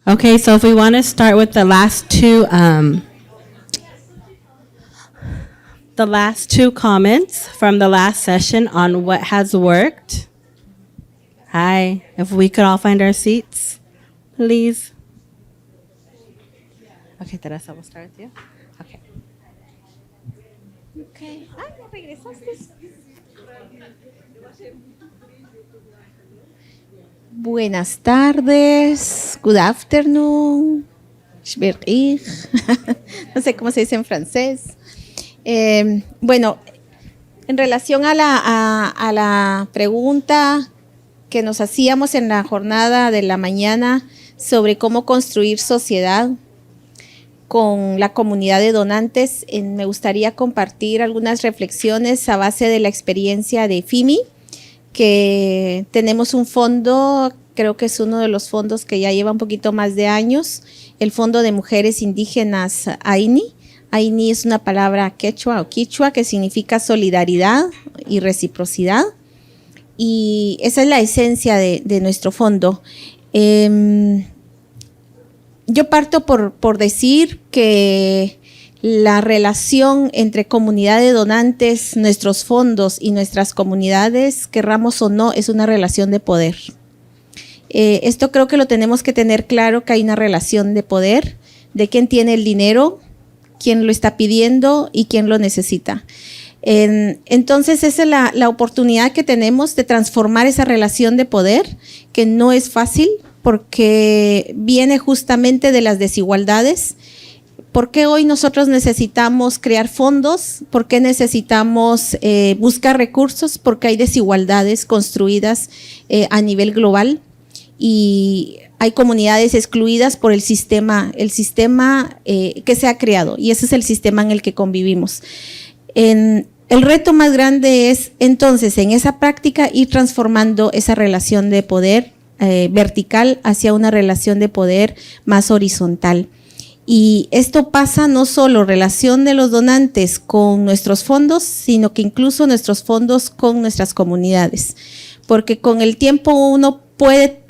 Okay, so if we want to start with the last two comments from the last session on what has worked. Hi, if we could all find our seats, please. Okay, Teresa, we'll start with you. Okay. Okay. Ah, ¿no regresaste? Buenas tardes, good afternoon, schwerig. No sé cómo se dice en francés. Bueno, en relación a la pregunta que nos hacíamos en la jornada de la mañana sobre cómo construir sociedad con la comunidad de donantes, me gustaría compartir algunas reflexiones a base de la experiencia de FIMI, que tenemos un fondo, creo que es uno de los fondos que ya lleva un poquito más de años, el Fondo de Mujeres Indígenas AINI. AINI es una palabra quechua o quichua que significa solidaridad y reciprocidad, y esa es la esencia de nuestro fondo. Yo parto por decir que la relación entre comunidad de donantes, nuestros fondos y nuestras comunidades, querramos o no, es una relación de poder. Esto creo que lo tenemos que tener claro, que hay una relación de poder, de quién tiene el dinero, quién lo está pidiendo y quién lo necesita. Entonces esa es la oportunidad que tenemos de transformar esa relación de poder, que no es fácil porque viene justamente de las desigualdades. ¿Por qué hoy nosotros necesitamos crear fondos? ¿Por qué necesitamos buscar recursos? Porque hay desigualdades construidas a nivel global y hay comunidades excluidas por el sistema que se ha creado, y ese es el sistema en el que convivimos. El reto más grande es entonces en esa práctica ir transformando esa relación de poder vertical hacia una relación de poder más horizontal. Y esto pasa no solo relación de los donantes con nuestros fondos, sino que incluso nuestros fondos con nuestras comunidades. Porque con el tiempo uno puede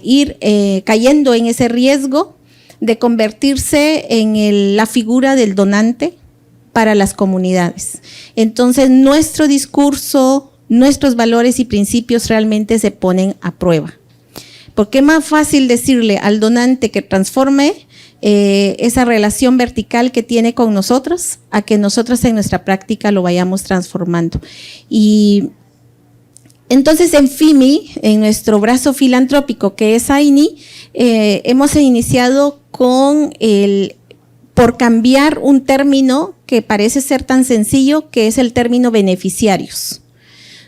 ir cayendo en ese riesgo de convertirse en la figura del donante para las comunidades. Entonces nuestro discurso, nuestros valores y principios realmente se ponen a prueba. Porque es más fácil decirle al donante que transforme esa relación vertical que tiene con nosotros, a que nosotros en nuestra práctica lo vayamos transformando. Y entonces en FIMI, en nuestro brazo filantrópico que es AINI, hemos iniciado por cambiar un término que parece ser tan sencillo, que es el término beneficiarios.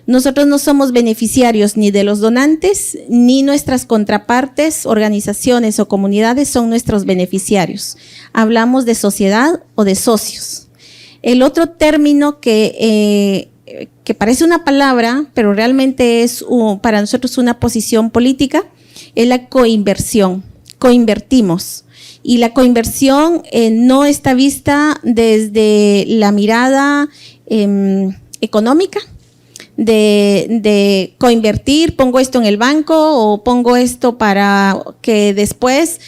Nosotros no somos beneficiarios ni de los donantes, ni nuestras contrapartes, organizaciones o comunidades son nuestros beneficiarios. Hablamos de sociedad o de socios. El otro término que parece una palabra, pero realmente es para nosotros una posición política, es la coinversión. Coinvertimos. Y la coinversión no está vista desde la mirada económica, de coinvertir, pongo esto en el banco o pongo esto para que después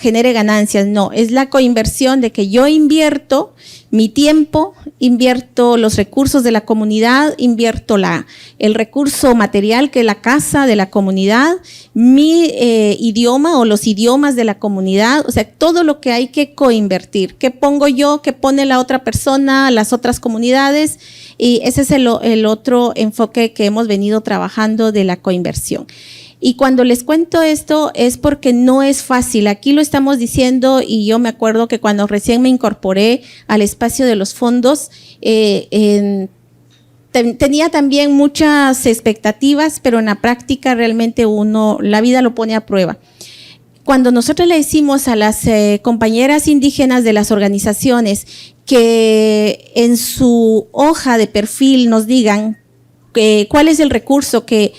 genere ganancias. No, es la coinversión de que yo invierto mi tiempo, invierto los recursos de la comunidad, invierto el recurso material que es la casa de la comunidad, mi idioma o los idiomas de la comunidad, o sea, todo lo que hay que coinvertir. ¿Qué pongo yo? ¿Qué pone la otra persona? Las otras comunidades. Y ese es el otro enfoque que hemos venido trabajando de la coinversión. Y cuando les cuento esto es porque no es fácil. Aquí lo estamos diciendo y yo me acuerdo que cuando recién me incorporé al espacio de los fondos, tenía también muchas expectativas, pero en la práctica realmente la vida lo pone a prueba. Cuando nosotros le decimos a las compañeras indígenas de las organizaciones que en su hoja de perfil nos digan cuál es el recurso que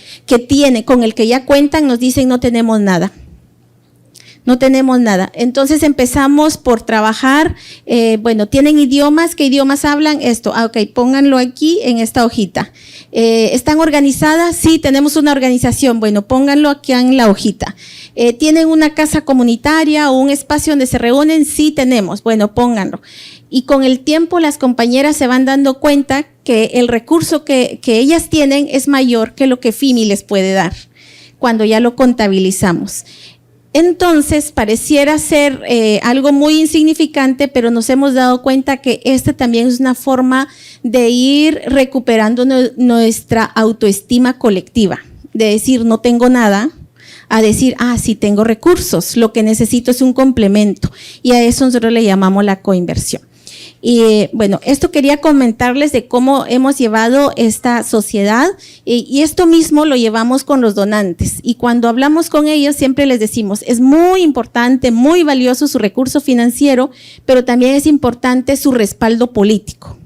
tiene, con el que ya cuentan, nos dicen no tenemos nada. no tenemos nada. Entonces empezamos por trabajar, ¿tienen idiomas? ¿Qué idiomas hablan? Esto, ok, pónganlo aquí en esta hojita. ¿Están organizadas? Sí, tenemos una organización, bueno, pónganlo aquí en la hojita. ¿Tienen una casa comunitaria o un espacio donde se reúnen? Sí, tenemos, bueno, pónganlo. Y con el tiempo las compañeras se van dando cuenta que el recurso que ellas tienen es mayor que lo que FIMI les puede dar, cuando ya lo contabilizamos. Entonces, pareciera ser algo muy insignificante, pero nos hemos dado cuenta que también es una forma de ir recuperando nuestra autoestima colectiva, de decir no tengo nada, a decir, sí tengo recursos, lo que necesito es un complemento, y a eso nosotros le llamamos la coinversión. Y esto quería comentarles de cómo hemos llevado esta sociedad y esto mismo lo llevamos con los donantes. Y cuando hablamos con ellos siempre les decimos, es muy importante, muy valioso su recurso financiero, pero también es importante su respaldo político.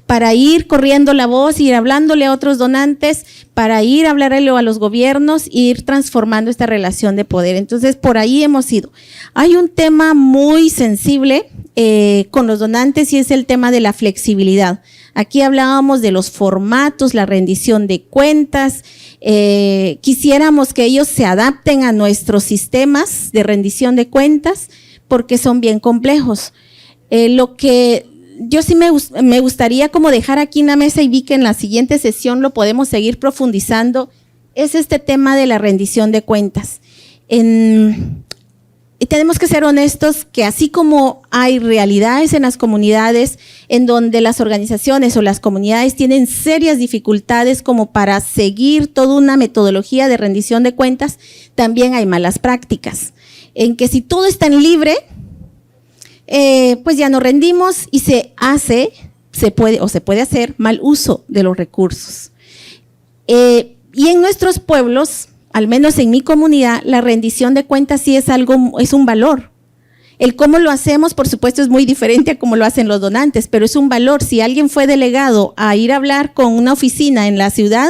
Para ir corriendo la voz, ir hablándole a otros donantes, para ir a hablarle a los gobiernos e ir transformando esta relación de poder. Entonces, por ahí hemos ido. Hay un tema muy sensible con los donantes y es el tema de la flexibilidad. Aquí hablábamos de los formatos, la rendición de cuentas. Quisiéramos que ellos se adapten a nuestros sistemas de rendición de cuentas porque son bien complejos. Lo que yo sí me gustaría como dejar aquí en la mesa y vi que en la siguiente sesión lo podemos seguir profundizando, es este tema de la rendición de cuentas. Y tenemos que ser honestos que así como hay realidades en las comunidades en donde las organizaciones o las comunidades tienen serias dificultades como para seguir toda una metodología de rendición de cuentas, también hay malas prácticas, en que si todo es tan libre, pues ya no rendimos y se puede hacer mal uso de los recursos. Y en nuestros pueblos, al menos en mi comunidad, la rendición de cuentas sí es un valor. El cómo lo hacemos, por supuesto, es muy diferente a cómo lo hacen los donantes, pero es un valor. Si alguien fue delegado a ir a hablar con una oficina en la ciudad,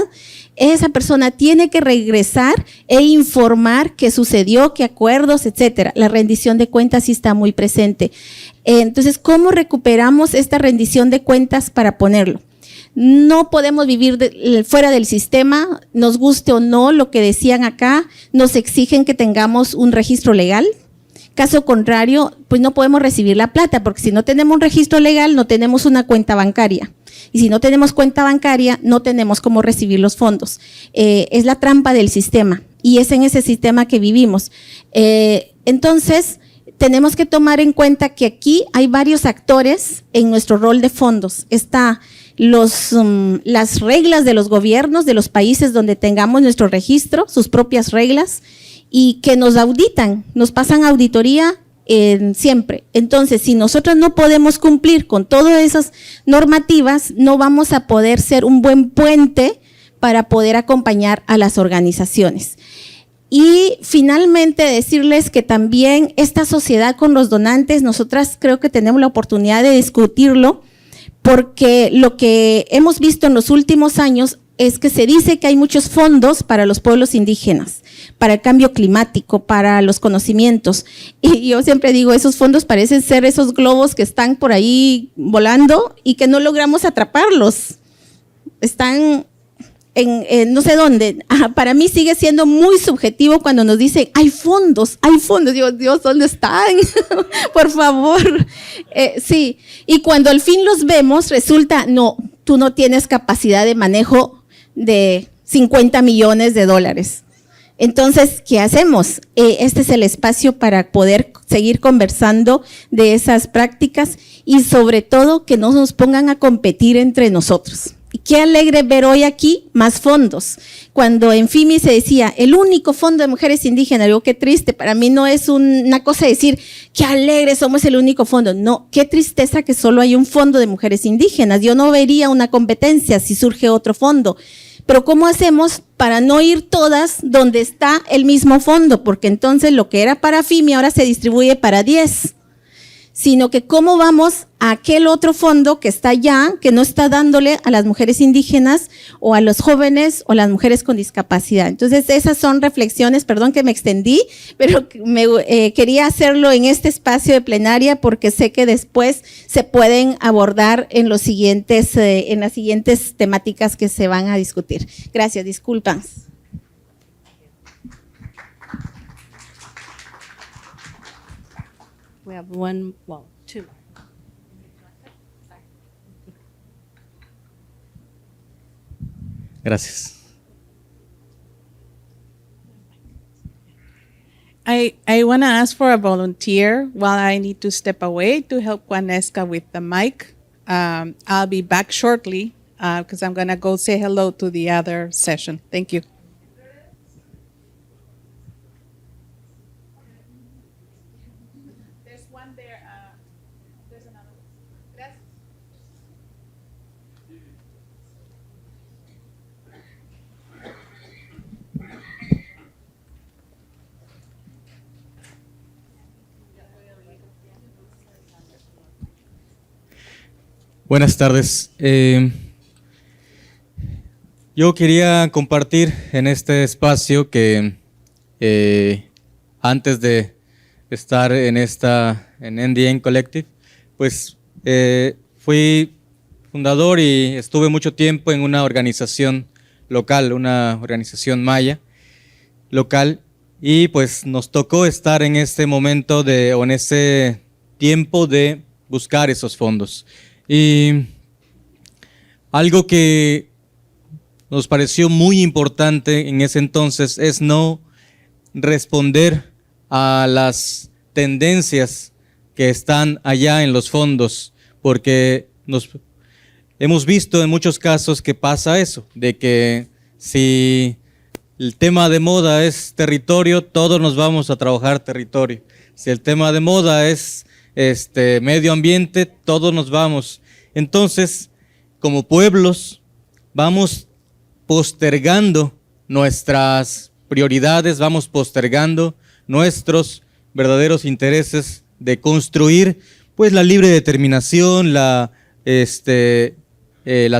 esa persona tiene que regresar e informar qué sucedió, qué acuerdos, etcétera. La rendición de cuentas sí está muy presente. Entonces, ¿cómo recuperamos esta rendición de cuentas para ponerlo? No podemos vivir fuera del sistema, nos guste o no lo que decían acá, nos exigen que tengamos un registro legal. Caso contrario, pues no podemos recibir la plata, porque si no tenemos un registro legal, no tenemos una cuenta bancaria. Y si no tenemos cuenta bancaria, no tenemos cómo recibir los fondos. Es la trampa del sistema y es en ese sistema que vivimos. Entonces, tenemos que tomar en cuenta que aquí hay varios actores en nuestro rol de fondos. Está las reglas de los gobiernos de los países donde tengamos nuestro registro, sus propias reglas, y que nos auditan, nos pasan auditoría siempre. Entonces, si nosotros no podemos cumplir con todas esas normativas, no vamos a poder ser un buen puente para poder acompañar a las organizaciones. Y finalmente decirles que también esta sociedad con los donantes, nosotras creo que tenemos la oportunidad de discutirlo, porque lo que hemos visto en los últimos años es que se dice que hay muchos fondos para los pueblos indígenas, para el cambio climático, para los conocimientos. Y yo siempre digo, esos fondos parecen ser esos globos que están por ahí volando y que no logramos atraparlos. Están en no sé dónde. Para mí sigue siendo muy subjetivo cuando nos dicen, hay fondos. Digo, Dios, ¿dónde están? Por favor. Sí, y cuando al fin los vemos, resulta, no, tú no tienes capacidad de manejo de 50 millones de dólares. Entonces, ¿qué hacemos? Este es el espacio para poder seguir conversando de esas prácticas y sobre todo que no nos pongan a competir entre nosotros. Y qué alegre ver hoy aquí más fondos. Cuando en FIMI se decía, el único fondo de mujeres indígenas, digo, qué triste, para mí no es una cosa decir, qué alegre, somos el único fondo. No, qué tristeza que solo hay un fondo de mujeres indígenas. Yo no vería una competencia si surge otro fondo. Pero ¿cómo hacemos para no ir todas donde está el mismo fondo? Porque entonces lo que era para FIMI ahora se distribuye para 10. sino que cómo vamos a aquel otro fondo que está allá, que no está dándole a las mujeres indígenas o a los jóvenes o las mujeres con discapacidad. Entonces, esas son reflexiones, perdón que me extendí, pero quería hacerlo en este espacio de plenaria porque sé que después se pueden abordar en las siguientes temáticas que se van a discutir. Gracias, disculpan. We have one, well, two more. Gracias. I want to ask for a volunteer while I need to step away to help Juanesca with the mic. I'll be back shortly because I'm going to go say hello to the other session. Thank you. There's one there. There's another one. Gracias. Buenas tardes. Yo quería compartir en este espacio que antes de estar en NDN Collective, pues fui fundador y estuve mucho tiempo en una organización local, una organización maya local, y pues nos tocó estar en este momento o en ese tiempo de buscar esos fondos. Y algo que nos pareció muy importante en ese entonces es no responder a las tendencias que están allá en los fondos, porque hemos visto en muchos casos que pasa eso, de que si el tema de moda es territorio, todos nos vamos a trabajar territorio. Si el tema de moda es medio ambiente, todos nos vamos. Entonces, como pueblos, vamos postergando nuestras prioridades, vamos postergando nuestros verdaderos intereses de construir pues la libre determinación, la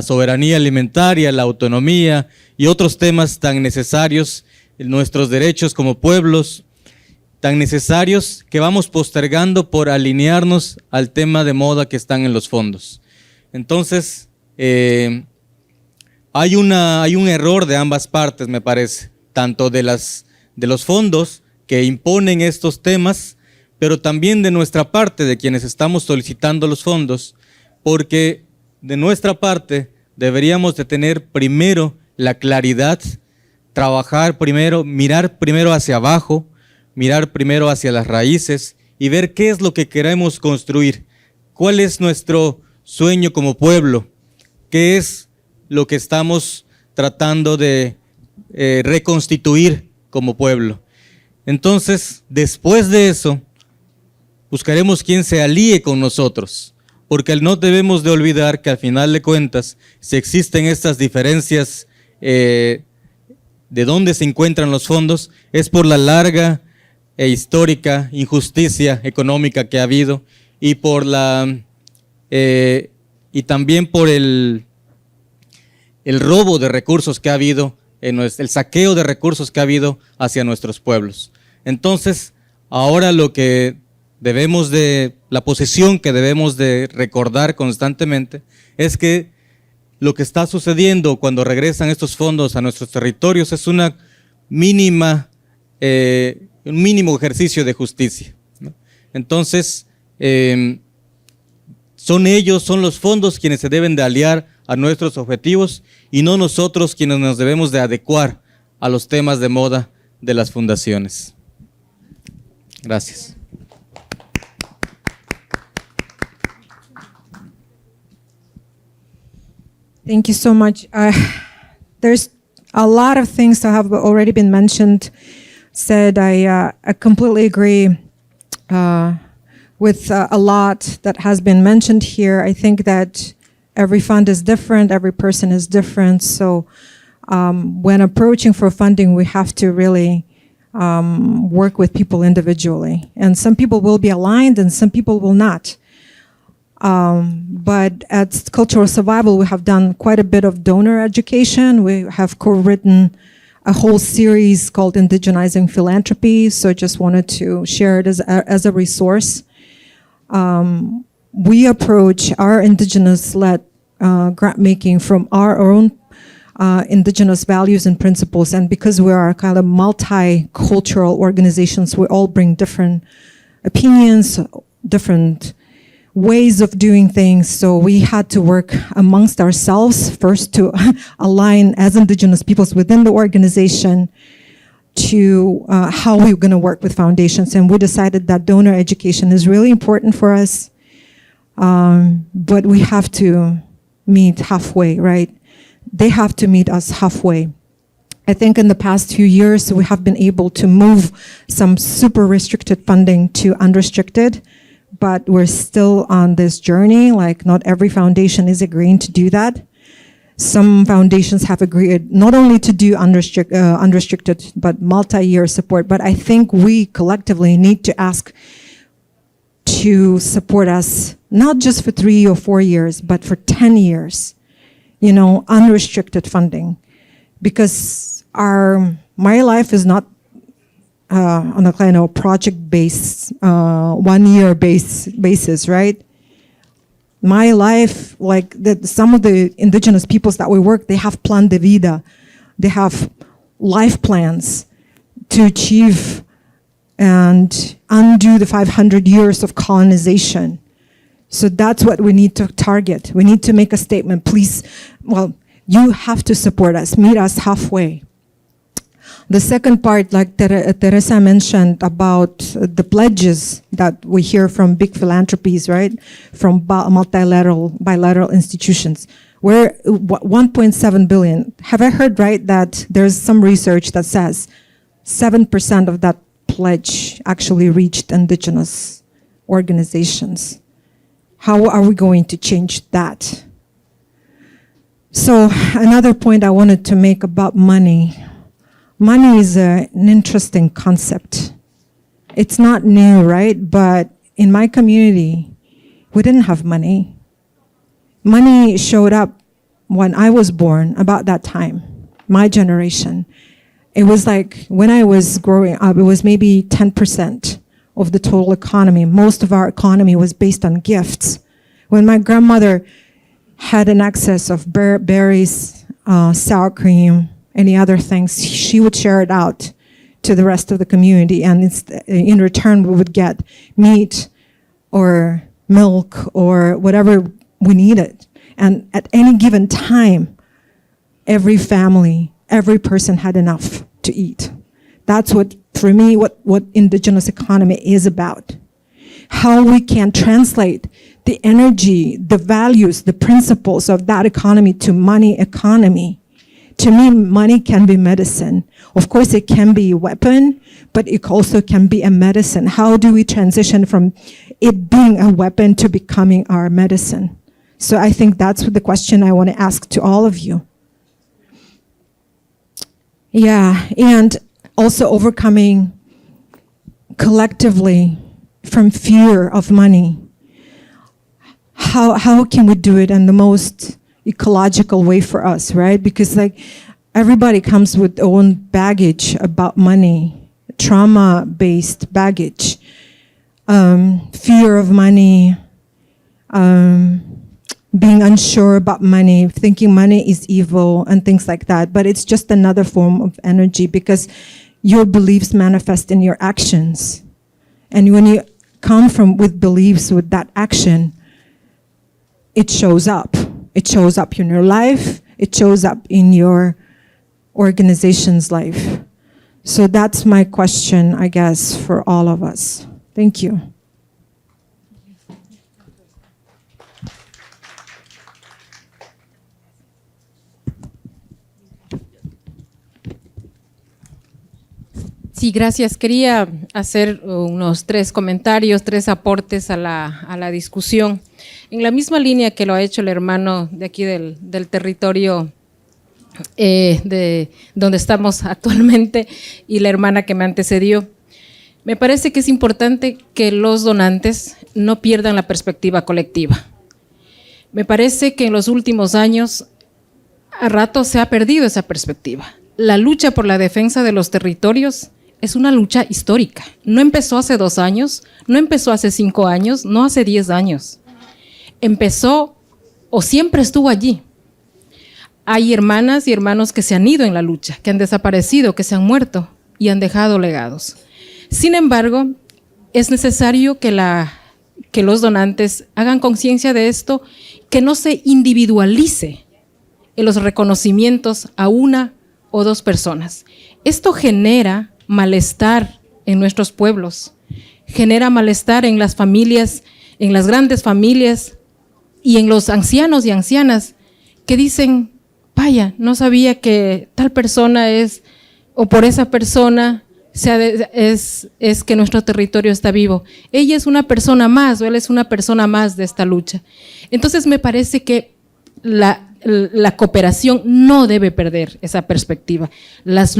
soberanía alimentaria, la autonomía y otros temas tan necesarios, nuestros derechos como pueblos, tan necesarios que vamos postergando por alinearnos al tema de moda que están en los fondos. Entonces, hay un error de ambas partes, me parece, tanto de los fondos que imponen estos temas, pero también de nuestra parte, de quienes estamos solicitando los fondos, porque de nuestra parte deberíamos de tener primero la claridad, trabajar primero, mirar primero hacia abajo, mirar primero hacia las raíces y ver qué es lo que queremos construir, cuál es nuestro sueño como pueblo, qué es lo que estamos tratando de reconstituir como pueblo. Entonces, después de eso, buscaremos quien se alíe con nosotros, porque no debemos de olvidar que al final de cuentas, si existen estas diferencias de dónde se encuentran los fondos, es por la larga e histórica injusticia económica que ha habido y por y también por el robo de recursos que ha habido, el saqueo de recursos que ha habido hacia nuestros pueblos. Entonces, ahora la posición que debemos de recordar constantemente es que lo que está sucediendo cuando regresan estos fondos a nuestros territorios es un mínimo ejercicio de justicia, ¿no? Entonces, son los fondos quienes se deben de aliar a nuestros objetivos y no nosotros quienes nos debemos de adecuar a los temas de moda de las fundaciones. Gracias. Thank you so much. There's a lot of things that have already been said. I completely agree with a lot that has been mentioned here. I think that every fund is different, every person is different. So when approaching for funding, we have to really work with people individually. And some people will be aligned and some people will not. But at Cultural Survival, we have done quite a bit of donor education. We have co-written a whole series called Indigenizing Philanthropy. So I just wanted to share it as a resource. We approach our indigenous-led grant making from our own indigenous values and principles. And because we are kind of multicultural organizations, we all bring different opinions, different ways of doing things. So we had to work amongst ourselves first to align as indigenous peoples within the organization to how we're going to work with foundations. And we decided that donor education is really important for us. But we have to meet halfway, right? They have to meet us halfway. I think in the past few years, we have been able to move some super restricted funding to unrestricted, but we're still on this journey. Like, not every foundation is agreeing to do that. Some foundations have agreed not only to do unrestricted, but multi-year support. But I think we collectively need to ask to support us, not just for 3 or 4 years, but for 10 years, you know, unrestricted funding. Because my life is not on a kind of project-based, 1 year basis, right? My life, like some of the indigenous peoples that we work, they have plan de vida. They have life plans to achieve and undo the 500 years of colonization. So that's what we need to target. We need to make a statement, please, well, you have to support us, meet us halfway. The second part, like Teresa mentioned about the pledges that we hear from big philanthropies, right? From bilateral institutions. We're 1.7 billion. Have I heard right that there's some research that says 7% of that pledge actually reached indigenous organizations? How are we going to change that? So another point I wanted to make about money. Money is an interesting concept. It's not new, right? But in my community, we didn't have money. Money showed up when I was born, about that time, my generation. It was like when I was growing up, it was maybe 10% of the total economy. Most of our economy was based on gifts. When my grandmother had an excess of berries, sour cream, any other things, she would share it out to the rest of the community. And in return, we would get meat or milk or whatever we needed. And at any given time, every family, every person had enough to eat. That's what, for me, what indigenous economy is about. How we can translate the energy, the values, the principles of that economy to money economy. To me, money can be medicine. Of course, it can be a weapon, but it also can be a medicine. How do we transition from it being a weapon to becoming our medicine? So I think that's the question I want to ask to all of you. Yeah, and also overcoming collectively from fear of money. How can we do it in the most ecological way for us, right? Because like everybody comes with their own baggage about money, trauma-based baggage, fear of money, being unsure about money, thinking money is evil and things like that. But it's just another form of energy because your beliefs manifest in your actions. And when you come with beliefs with that action, it shows up. It shows up in your life. It shows up in your organization's life. So that's my question, I guess, for all of us. Thank you. Sí, gracias. Quería hacer unos 3 comentarios, 3 aportes a la discusión. En la misma línea que lo ha hecho el hermano de aquí del territorio de donde estamos actualmente y la hermana que me antecedió. Me parece que es importante que los donantes no pierdan la perspectiva colectiva. Me parece que en los últimos años, a rato se ha perdido esa perspectiva. La lucha por la defensa de los territorios es una lucha histórica. No empezó hace 2 años, no empezó hace 5 años, no hace 10 años. Empezó o siempre estuvo allí. Hay hermanas y hermanos que se han ido en la lucha, que han desaparecido, que se han muerto y han dejado legados. Sin embargo, es necesario que los donantes hagan conciencia de esto, que no se individualice en los reconocimientos a 1 o 2 personas. Esto genera malestar en nuestros pueblos, genera malestar en las familias, en las grandes familias y en los ancianos y ancianas que dicen, vaya, no sabía que tal persona es, o por esa persona es que nuestro territorio está vivo. Ella es una persona más, o él es una persona más de esta lucha. Entonces me parece que la cooperación no debe perder esa perspectiva. En las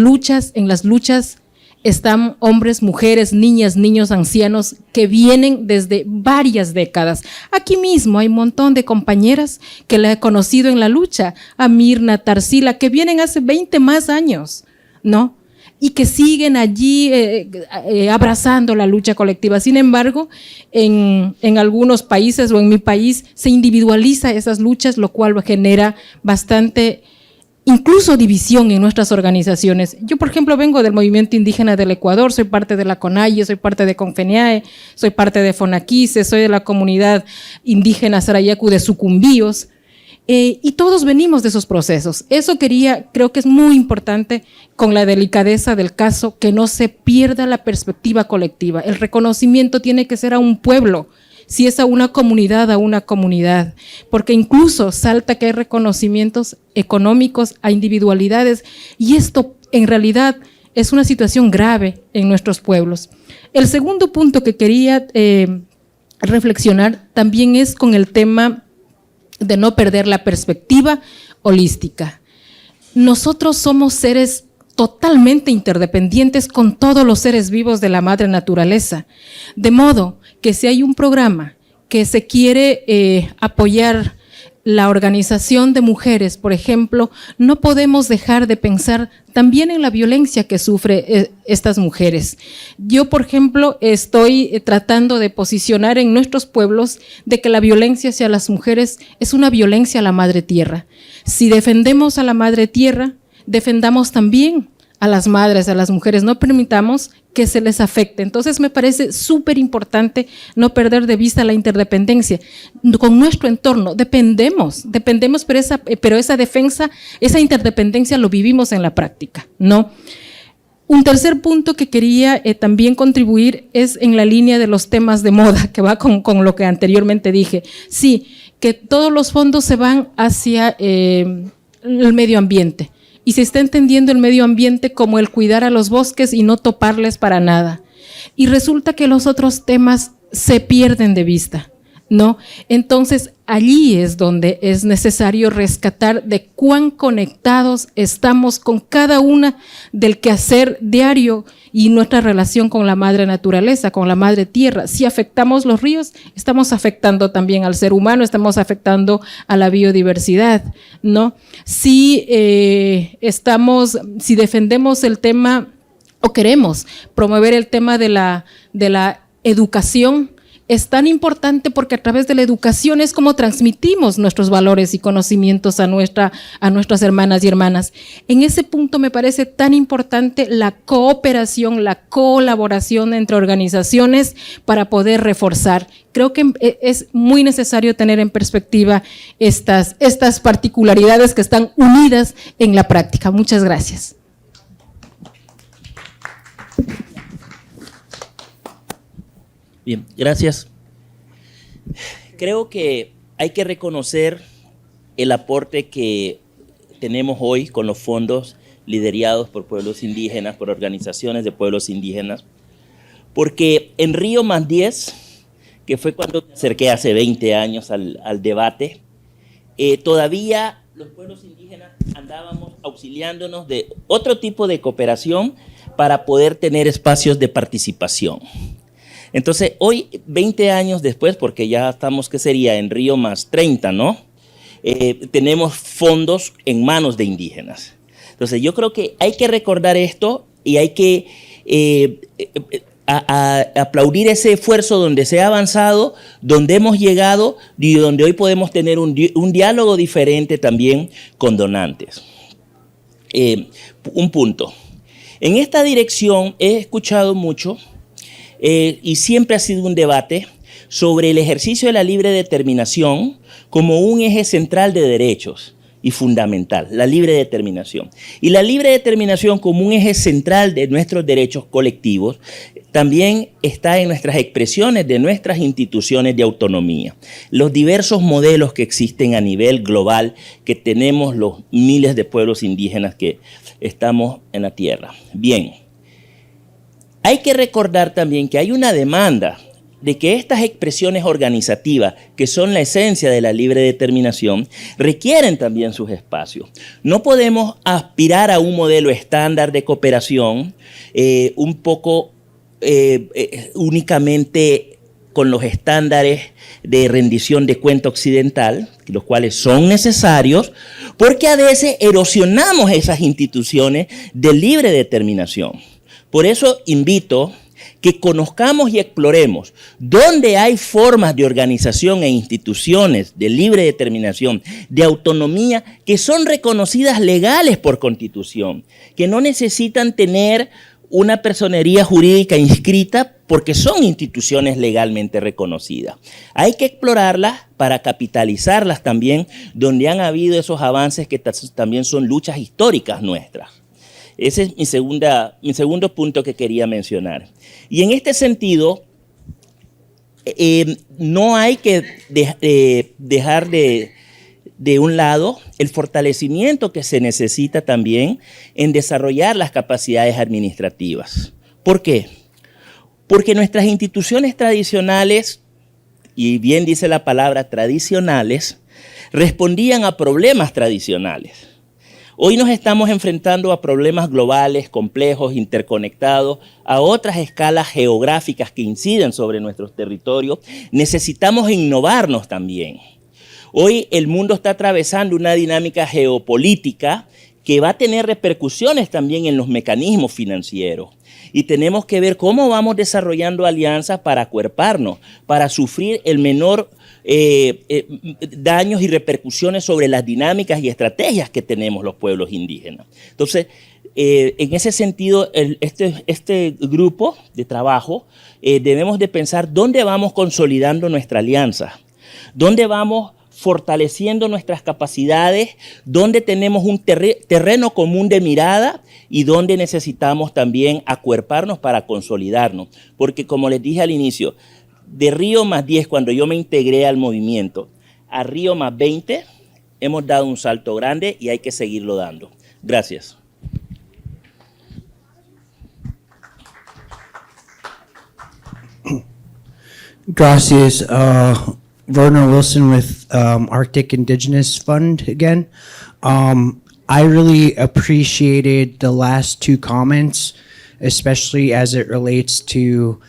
luchas están hombres, mujeres, niñas, niños, ancianos que vienen desde varias décadas. Aquí mismo hay un montón de compañeras que la he conocido en la lucha, a Mirna, Tarsila, que vienen hace 20 más años, ¿no? Y que siguen allí abrazando la lucha colectiva. Sin embargo, en algunos países o en mi país se individualiza esas luchas, lo cual genera bastante, incluso división en nuestras organizaciones. Yo, por ejemplo, vengo del movimiento indígena del Ecuador, soy parte de la CONAIE, soy parte de Confeneae, soy parte de Fonaquise, soy de la comunidad indígena Sarayacu de Sucumbíos. Y todos venimos de esos procesos. Eso creo que es muy importante con la delicadeza del caso, que no se pierda la perspectiva colectiva. El reconocimiento tiene que ser a un pueblo, si es a una comunidad, porque incluso salta que hay reconocimientos económicos a individualidades y esto en realidad es una situación grave en nuestros pueblos. El segundo punto que quería reflexionar también es con el tema de no perder la perspectiva holística. Nosotros somos seres totalmente interdependientes con todos los seres vivos de la madre naturaleza, de modo que si hay un programa que se quiere apoyar la organización de mujeres, por ejemplo, no podemos dejar de pensar también en la violencia que sufren estas mujeres. Yo, por ejemplo, estoy tratando de posicionar en nuestros pueblos de que la violencia hacia las mujeres es una violencia a la madre tierra. Si defendemos a la madre tierra, defendamos también a las madres, a las mujeres, no permitamos que se les afecte. Entonces me parece súper importante no perder de vista la interdependencia. Con nuestro entorno dependemos, pero esa defensa, esa interdependencia lo vivimos en la práctica, ¿no? Un tercer punto que quería también contribuir es en la línea de los temas de moda, que va con lo que anteriormente dije. Sí, que todos los fondos se van hacia el medio ambiente. Y se está entendiendo el medio ambiente como el cuidar a los bosques y no toparles para nada. Y resulta que los otros temas se pierden de vista, ¿no? Entonces, allí es donde es necesario rescatar de cuán conectados estamos con cada una del quehacer diario y nuestra relación con la madre naturaleza, con la madre tierra. Si afectamos los ríos, estamos afectando también al ser humano, estamos afectando a la biodiversidad, ¿no? Si defendemos el tema o queremos promover el tema de la educación, es tan importante porque a través de la educación es como transmitimos nuestros valores y conocimientos a nuestras hermanas y hermanas. En ese punto me parece tan importante la cooperación, la colaboración entre organizaciones para poder reforzar. Creo que es muy necesario tener en perspectiva estas particularidades que están unidas en la práctica. Muchas gracias. Bien, gracias. Creo que hay que reconocer el aporte que tenemos hoy con los fondos liderados por pueblos indígenas, por organizaciones de pueblos indígenas, porque en Río +10, que fue cuando me acerqué hace 20 años al debate, todavía los pueblos indígenas andábamos auxiliándonos de otro tipo de cooperación para poder tener espacios de participación. Entonces, hoy, 20 años después, porque ya estamos, ¿qué sería? En Río más 30, ¿no? Tenemos fondos en manos de indígenas. Entonces, yo creo que hay que recordar esto y hay que aplaudir ese esfuerzo donde se ha avanzado, donde hemos llegado y donde hoy podemos tener un diálogo diferente también con donantes. Un punto. En esta dirección he escuchado mucho y siempre ha sido un debate sobre el ejercicio de la libre determinación como un eje central de derechos y fundamental, la libre determinación. Y la libre determinación como un eje central de nuestros derechos colectivos también está en nuestras expresiones de nuestras instituciones de autonomía. Los diversos modelos que existen a nivel global que tenemos los miles de pueblos indígenas que estamos en la tierra. Bien, hay que recordar también que hay una demanda de que estas expresiones organizativas, que son la esencia de la libre determinación, requieren también sus espacios. No podemos aspirar a un modelo estándar de cooperación un poco únicamente con los estándares de rendición de cuenta occidental, los cuales son necesarios, porque a veces erosionamos esas instituciones de libre determinación. Por eso invito que conozcamos y exploremos dónde hay formas de organización e instituciones de libre determinación, de autonomía, que son reconocidas legales por Constitución, que no necesitan tener una personería jurídica inscrita porque son instituciones legalmente reconocidas. Hay que explorarlas para capitalizarlas también donde han habido esos avances que también son luchas históricas nuestras. Ese es mi segundo punto que quería mencionar. Y en este sentido, no hay que dejar de un lado el fortalecimiento que se necesita también en desarrollar las capacidades administrativas. ¿Por qué? Porque nuestras instituciones tradicionales, y bien dice la palabra tradicionales, respondían a problemas tradicionales. Hoy nos estamos enfrentando a problemas globales, complejos, interconectados, a otras escalas geográficas que inciden sobre nuestros territorios. Necesitamos innovarnos también. Hoy el mundo está atravesando una dinámica geopolítica que va a tener repercusiones también en los mecanismos financieros. Y tenemos que ver cómo vamos desarrollando alianzas para acuerparnos, para sufrir el menor daños y repercusiones sobre las dinámicas y estrategias que tenemos los pueblos indígenas. Entonces, en ese sentido, este grupo de trabajo debemos de pensar dónde vamos consolidando nuestra alianza, dónde vamos fortaleciendo nuestras capacidades, dónde tenemos un terreno común de mirada y dónde necesitamos también acuerparnos para consolidarnos. Porque como les dije al inicio, de Río más 10, cuando yo me integré al movimiento, a Río más 20, hemos dado un salto grande y hay que seguirlo dando. Gracias. Gracias. Werner Wilson with Arctic Indigenous Fund again. I really appreciated the last two comments, especially as it relates to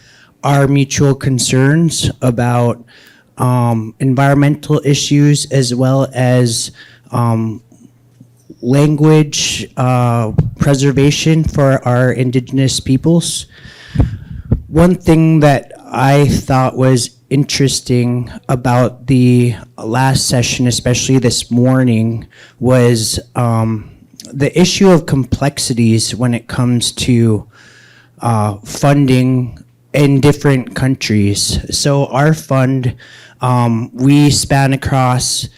our mutual concerns about environmental issues as well as language preservation for our indigenous peoples. One thing that I thought was interesting about the last session, especially this morning, was the issue of complexities when it comes to funding in different countries. So our fund, we span across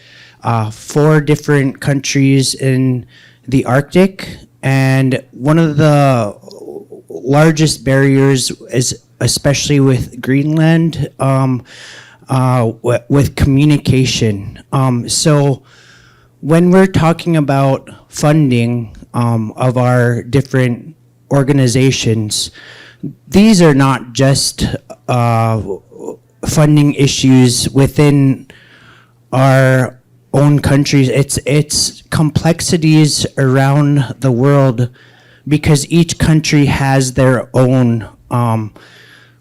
4 different countries in the Arctic, and one of the largest barriers is especially with Greenland, with communication. So when we're talking about funding of our different organizations, these are not just funding issues within our own countries. It's complexities around the world because each country has their own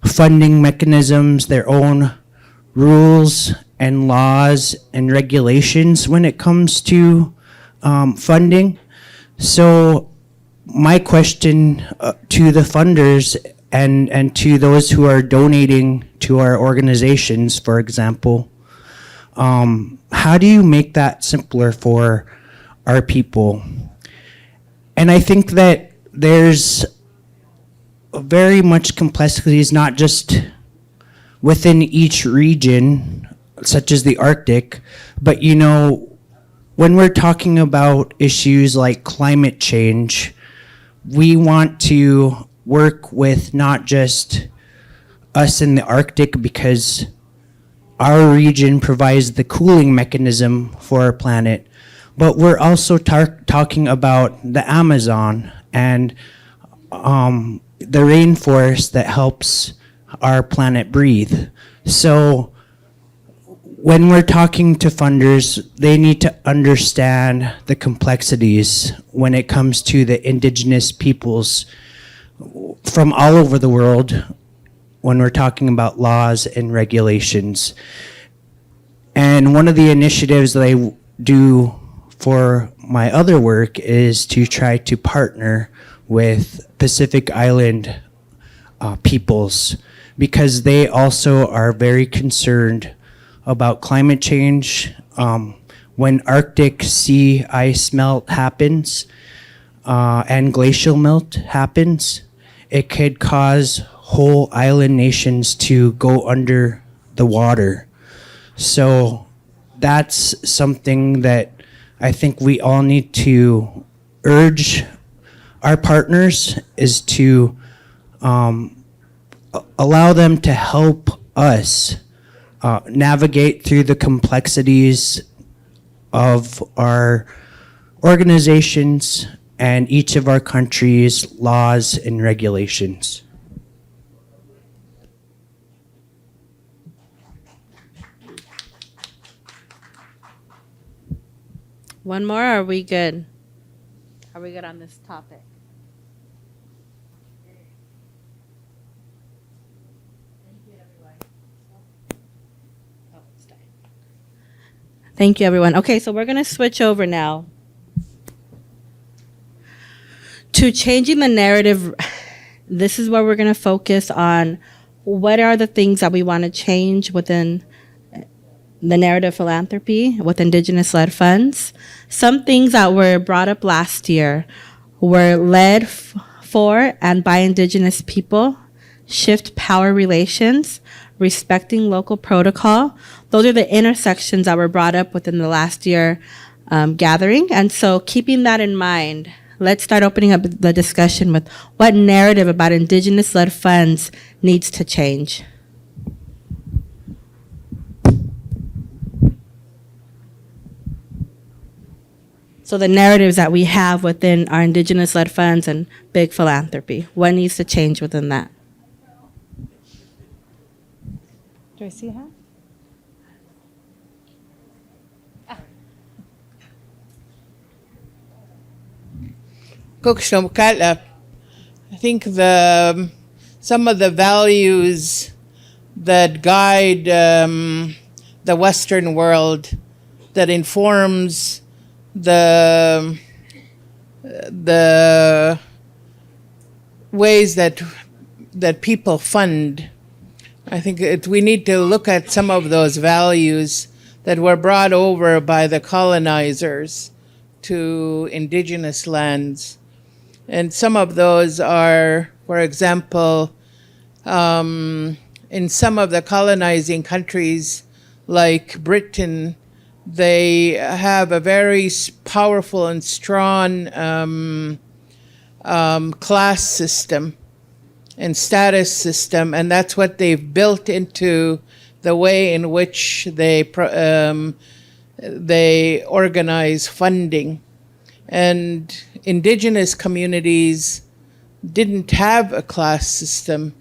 funding mechanisms, their own rules and laws and regulations when it comes to funding. So my question to the funders and to those who are donating to our organizations, for example, how do you make that simpler for our people? And I think that there's very much complexities, not just within each region, such as the Arctic, but you know, when we're talking about issues like climate change, we want to work with not just us in the Arctic because our region provides the cooling mechanism for our planet, but we're also talking about the Amazon and the rainforest that helps our planet breathe. So when we're talking to funders, they need to understand the complexities when it comes to the indigenous peoples from all over the world when we're talking about laws and regulations. And one of the initiatives that I do for my other work is to try to partner with Pacific Island peoples because they also are very concerned about climate change. When Arctic sea ice melt happens and glacial melt happens, it could cause whole island nations to go under the water. So that's something that I think we all need to urge our partners is to allow them to help us navigate through the complexities of our organizations and each of our countries' laws and regulations. One more, or are we good? Are we good on this topic? Thank you, everyone. Okay, so we're going to switch over now to changing the narrative. This is where we're going to focus on what are the things that we want to change within the narrative philanthropy with Indigenous-led funds. Some things that were brought up last year were led for and by Indigenous people, shift power relations, respecting local protocol. Those are the intersections that were brought up within the last year gathering. And so keeping that in mind, let's start opening up the discussion with what narrative about Indigenous-led funds needs to change. So the narratives that we have within our Indigenous-led funds and big philanthropy, what needs to change within that? Do I see her? I think some of the values that guide the Western world, that informs the ways that people fund. I think we need to look at some of those values that were brought over by the colonizers to indigenous lands. And some of those are, for example, in some of the colonizing countries like Britain, they have a very powerful and strong class system and status system, and that's what they've built into the way in which they organize funding. And indigenous communities didn't have a class system,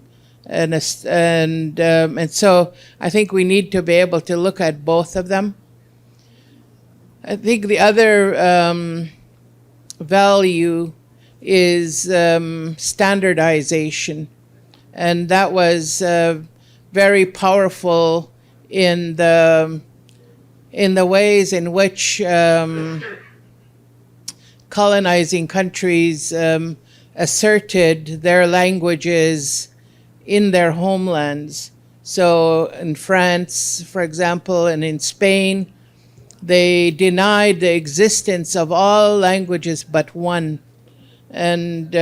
and so I think we need to be able to look at both of them. I think the other value is standardization, and that was very powerful in the ways in which colonizing countries asserted their languages in their homelands. So in France, for example, and in Spain, they denied the existence of all languages but one, and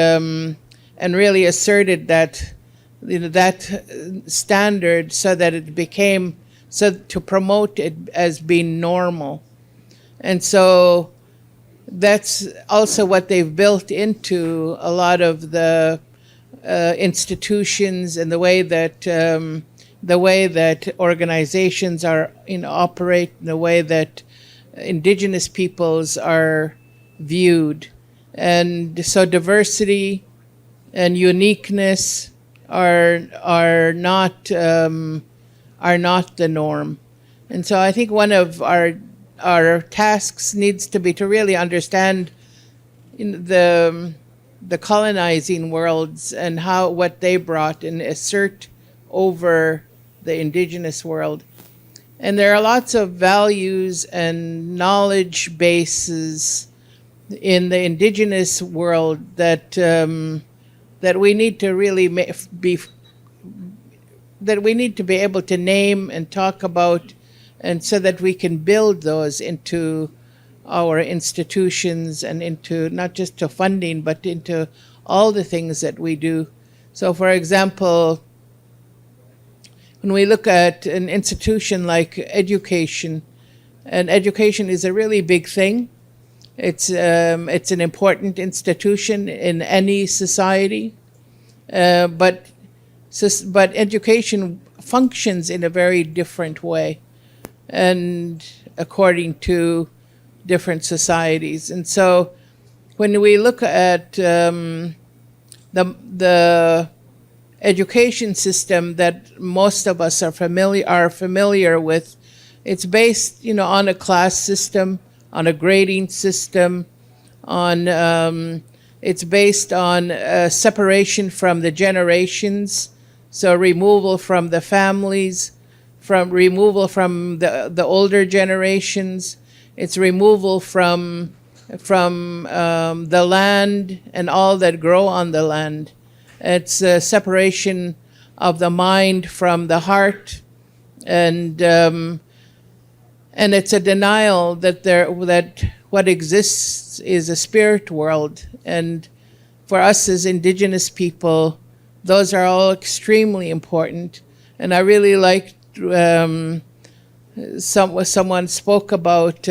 really asserted that that standard so that it became so to promote it as being normal, and so that's also what they've built into a lot of the institutions and the way that organizations are operate, the way that indigenous peoples are viewed. And so diversity and uniqueness are not the norm. And so I think one of our tasks needs to be to really understand the colonizing worlds and what they brought and assert over the indigenous world. And there are lots of values and knowledge bases in the indigenous world that we need to really be able to name and talk about, and so that we can build those into our institutions and into not just to funding, but into all the things that we do. So, for example, when we look at an institution like education, and education is a really big thing. It's an important institution in any society, but education functions in a very different way, and according to different societies. And so, when we look at the education system that most of us are familiar with, it's based, on a class system, on a grading system, it's based on separation from the generations, so removal from the families, removal from the older generations. It's removal from the land and all that grow on the land. It's a separation of the mind from the heart, and it's a denial that what exists is a spirit world. And for us as indigenous people, those are all extremely important. And I really liked someone spoke about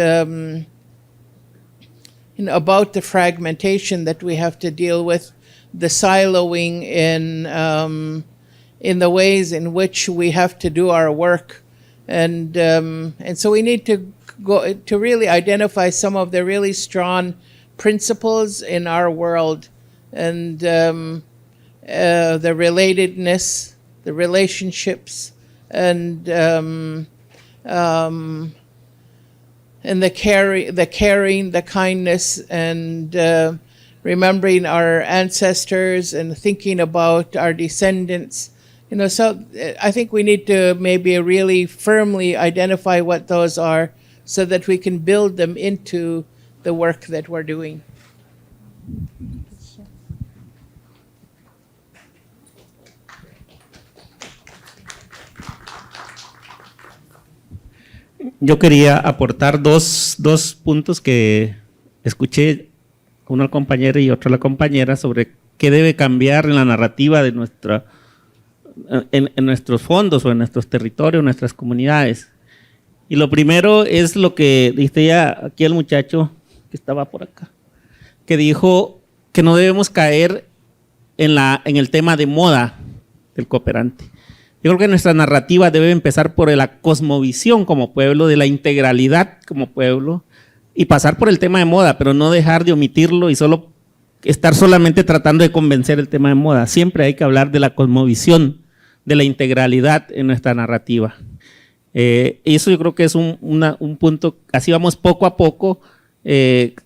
about the fragmentation that we have to deal with, the siloing in the ways in which we have to do our work, and so we need to go to really identify some of the really strong principles in our world, and the relatedness, the relationships, and the caring, the kindness, and remembering our ancestors and thinking about our descendants. So I think we need to maybe really firmly identify what those are so that we can build them into the work that we're doing. Yo quería aportar dos puntos que escuché, uno al compañero y otro a la compañera, sobre qué debe cambiar en la narrativa de en nuestros fondos o en nuestros territorios, en nuestras comunidades. Y lo primero es lo que dice ya aquí el muchacho que estaba por acá, que dijo que no debemos caer en el tema de moda del cooperante. Yo creo que nuestra narrativa debe empezar por la cosmovisión como pueblo, de la integralidad como pueblo, y pasar por el tema de moda, pero no dejar de omitirlo y estar solamente tratando de convencer el tema de moda. Siempre hay que hablar de la cosmovisión, de la integralidad en nuestra narrativa. Eso yo creo que es un punto, así vamos poco a poco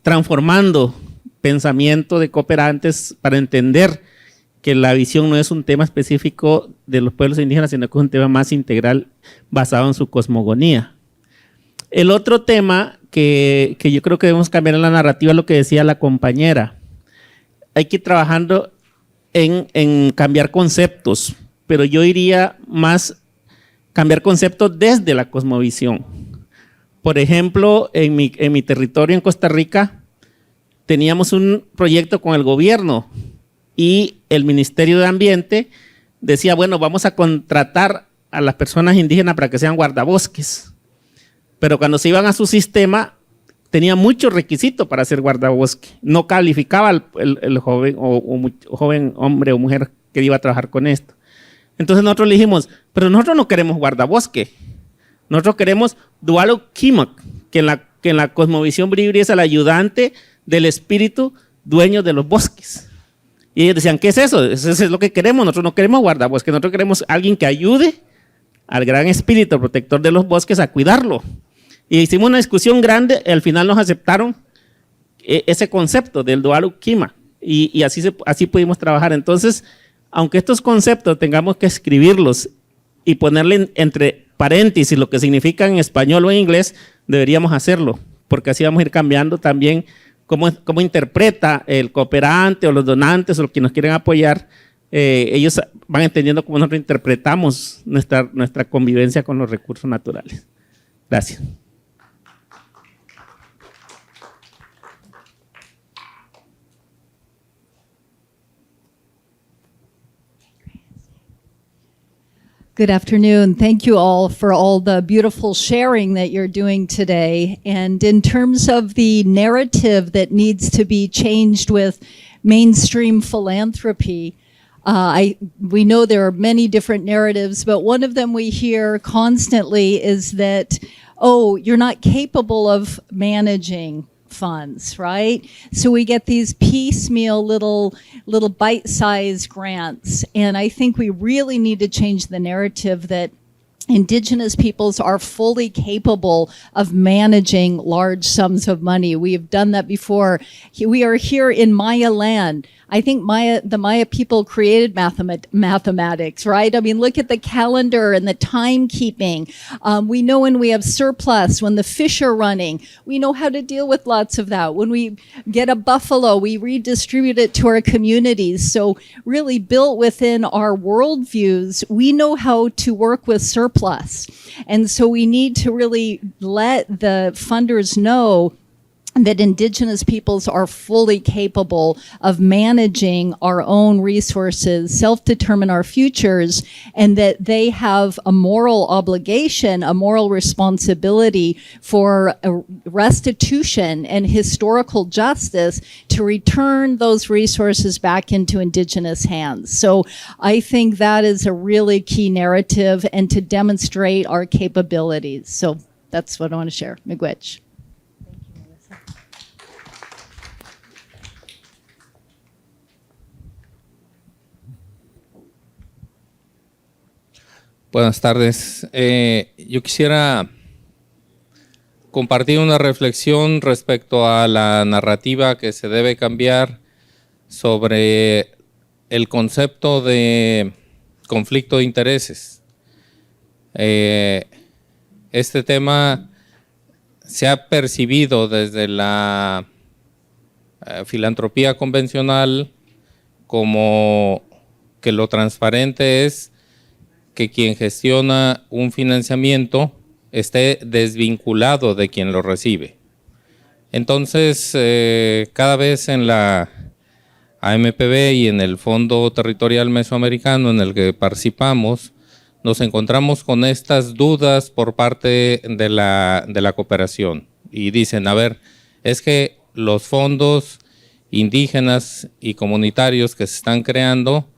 transformando pensamiento de cooperantes para entender que la visión no es un tema específico de los pueblos indígenas, sino que es un tema más integral basado en su cosmogonía. El otro tema que yo creo que debemos cambiar en la narrativa es lo que decía la compañera. Hay que ir trabajando en cambiar conceptos, pero yo iría más cambiar conceptos desde la cosmovisión. Por ejemplo, en mi territorio en Costa Rica teníamos un proyecto con el gobierno y el Ministerio de Ambiente decía, bueno, vamos a contratar a las personas indígenas para que sean guardabosques. Pero cuando se iban a su sistema, tenía muchos requisitos para ser guardabosque. No calificaba el joven o joven hombre o mujer que iba a trabajar con esto. Entonces nosotros le dijimos, pero nosotros no queremos guardabosque. Nosotros queremos Dualo Kimak, que en la cosmovisión bribri es el ayudante del espíritu dueño de los bosques. Y ellos decían, ¿qué es eso? Eso es lo que queremos. Nosotros no queremos guardabosque, nosotros queremos alguien que ayude al gran espíritu protector de los bosques a cuidarlo. Y hicimos una discusión grande, y al final nos aceptaron ese concepto del Dualo Kima. Y así pudimos trabajar. Entonces, aunque estos conceptos tengamos que escribirlos y ponerle entre paréntesis lo que significan en español o en inglés, deberíamos hacerlo, porque así vamos a ir cambiando también cómo interpreta el cooperante o los donantes o los que nos quieren apoyar. Ellos van entendiendo cómo nosotros interpretamos nuestra convivencia con los recursos naturales. Gracias. Good afternoon. Thank you all for all the beautiful sharing that you're doing today. And in terms of the narrative that needs to be changed with mainstream philanthropy, we know there are many different narratives, but one of them we hear constantly is that, oh, you're not capable of managing funds, right? So we get these piecemeal little bite-sized grants. And I think we really need to change the narrative that Indigenous peoples are fully capable of managing large sums of money. We have done that before. We are here in Maya land. I think the Maya people created mathematics, right? I mean, look at the calendar and the timekeeping. We know when we have surplus, when the fish are running, we know how to deal with lots of that. When we get a buffalo, we redistribute it to our communities. So really built within our worldviews, we know how to work with surplus. And so we need to really let the funders know that Indigenous peoples are fully capable of managing our own resources, self-determine our futures, and that they have a moral obligation, a moral responsibility for restitution and historical justice to return those resources back into Indigenous hands. So I think that is a really key narrative and to demonstrate our capabilities. So that's what I want to share. Miigwech. Buenas tardes. Yo quisiera compartir una reflexión respecto a la narrativa que se debe cambiar sobre el concepto de conflicto de intereses. Este tema se ha percibido desde la filantropía convencional como que lo transparente es que quien gestiona un financiamiento esté desvinculado de quien lo recibe. Entonces, cada vez en la AMPB y en el Fondo Territorial Mesoamericano en el que participamos, nos encontramos con estas dudas por parte de la cooperación. Y dicen, a ver, es que los fondos indígenas y comunitarios que se están creando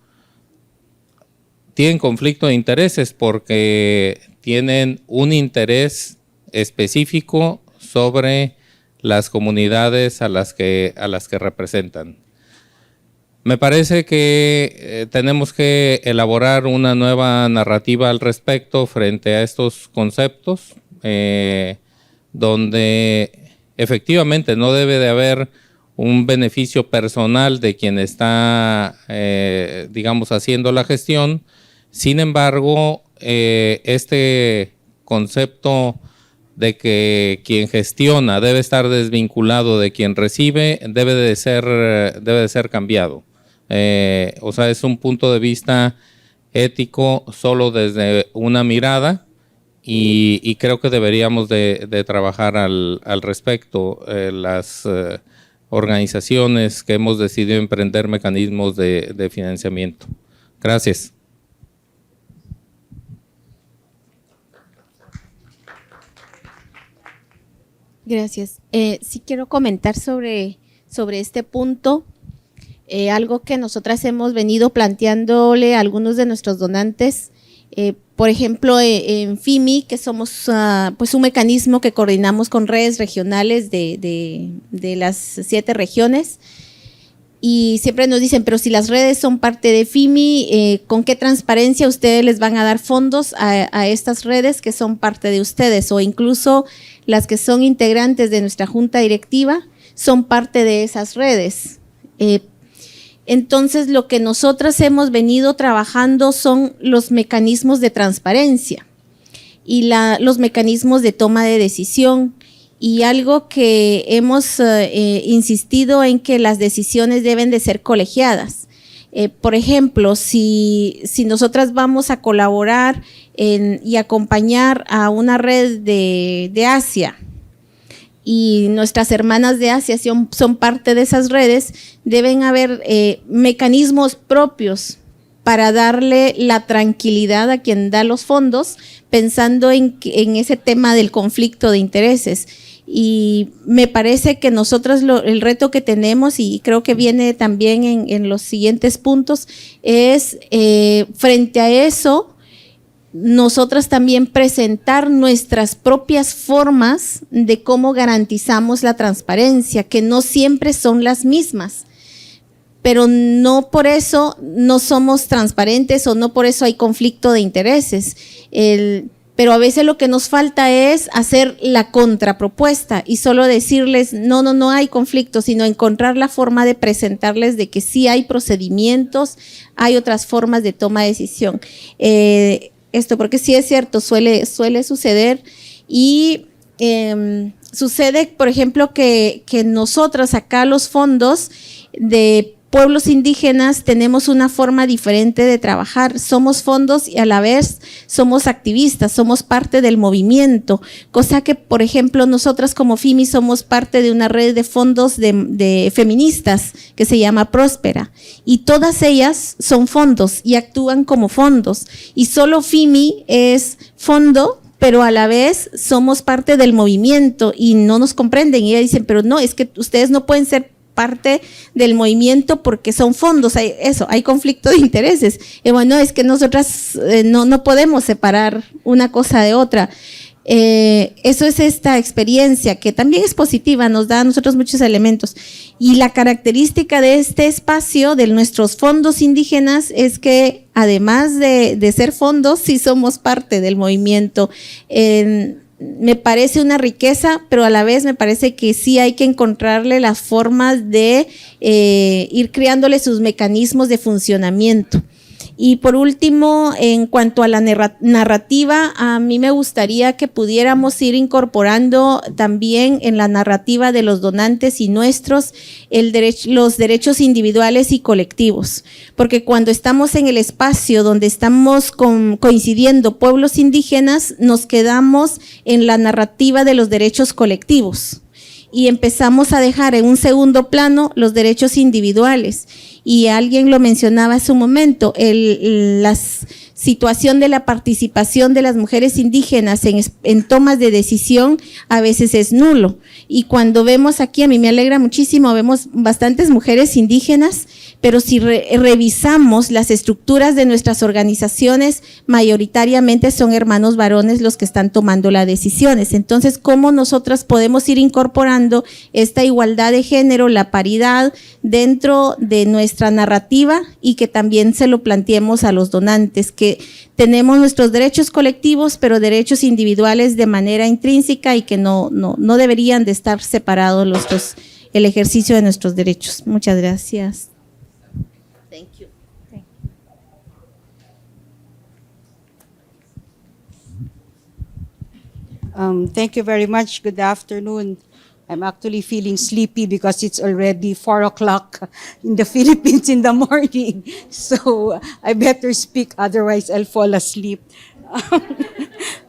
tienen conflicto de intereses porque tienen un interés específico sobre las comunidades a las que representan. Me parece que tenemos que elaborar una nueva narrativa al respecto frente a estos conceptos, donde efectivamente no debe de haber un beneficio personal de quien está, digamos, haciendo la gestión. Sin embargo, este concepto de que quien gestiona debe estar desvinculado de quien recibe debe de ser cambiado. O sea, es un punto de vista ético solo desde una mirada y creo que deberíamos de trabajar al respecto. Las organizaciones que hemos decidido emprender mecanismos de financiamiento. Gracias. Gracias. Sí quiero comentar sobre este punto. Algo que nosotras hemos venido planteándole a algunos de nuestros donantes. Por ejemplo, en FIMI, que somos pues un mecanismo que coordinamos con redes regionales de las 7 regiones. Y siempre nos dicen, pero si las redes son parte de FIMI, ¿con qué transparencia ustedes les van a dar fondos a estas redes que son parte de ustedes? O incluso las que son integrantes de nuestra junta directiva son parte de esas redes. Entonces, lo que nosotras hemos venido trabajando son los mecanismos de transparencia y los mecanismos de toma de decisión. Y algo que hemos insistido en que las decisiones deben de ser colegiadas. Por ejemplo, si nosotras vamos a colaborar y acompañar a una red de Asia y nuestras hermanas de Asia son parte de esas redes, deben haber mecanismos propios para darle la tranquilidad a quien da los fondos, pensando en ese tema del conflicto de intereses. Y me parece que nosotros el reto que tenemos, y creo que viene también en los siguientes puntos, es frente a eso, nosotras también presentar nuestras propias formas de cómo garantizamos la transparencia, que no siempre son las mismas, pero no por eso no somos transparentes o no por eso hay conflicto de intereses. Pero a veces lo que nos falta es hacer la contrapropuesta y solo decirles no hay conflicto, sino encontrar la forma de presentarles de que sí hay procedimientos, hay otras formas de toma de decisión. Porque sí es cierto, suele suceder y sucede, por ejemplo, que nosotras acá los fondos de pueblos indígenas tenemos una forma diferente de trabajar. Somos fondos y a la vez somos activistas, somos parte del movimiento, cosa que, por ejemplo, nosotras como FIMI somos parte de una red de fondos de feministas que se llama Próspera, y todas ellas son fondos y actúan como fondos, y solo FIMI es fondo, pero a la vez somos parte del movimiento y no nos comprenden, y ellas dicen, pero no, es que ustedes no pueden ser parte del movimiento porque son fondos, hay conflicto de intereses. Y bueno, es que nosotras no podemos separar una cosa de otra. Eso es esta experiencia que también es positiva, nos da a nosotros muchos elementos. Y la característica de este espacio, de nuestros fondos indígenas, es que además de ser fondos, sí somos parte del movimiento. Me parece una riqueza, pero a la vez me parece que sí hay que encontrarle las formas de ir creándole sus mecanismos de funcionamiento. Y por último, en cuanto a la narrativa, a mí me gustaría que pudiéramos ir incorporando también en la narrativa de los donantes y nuestros los derechos individuales y colectivos, porque cuando estamos en el espacio donde estamos coincidiendo pueblos indígenas, nos quedamos en la narrativa de los derechos colectivos y empezamos a dejar en un segundo plano los derechos individuales. Y alguien lo mencionaba hace un momento, la situación de la participación de las mujeres indígenas en tomas de decisión a veces es nulo. Y cuando vemos aquí, a mí me alegra muchísimo, vemos bastantes mujeres indígenas, pero si revisamos las estructuras de nuestras organizaciones, mayoritariamente son hermanos varones los que están tomando las decisiones. Entonces, ¿cómo nosotras podemos ir incorporando esta igualdad de género, la paridad dentro de nuestra narrativa y que también se lo planteemos a los donantes, que tenemos nuestros derechos colectivos, pero derechos individuales de manera intrínseca y que no deberían de estar separados el ejercicio de nuestros derechos? Muchas gracias. Thank you. Thank you very much. Good afternoon. I'm actually feeling sleepy because it's already 4 o'clock in the Philippines in the morning. So I better speak, otherwise I'll fall asleep.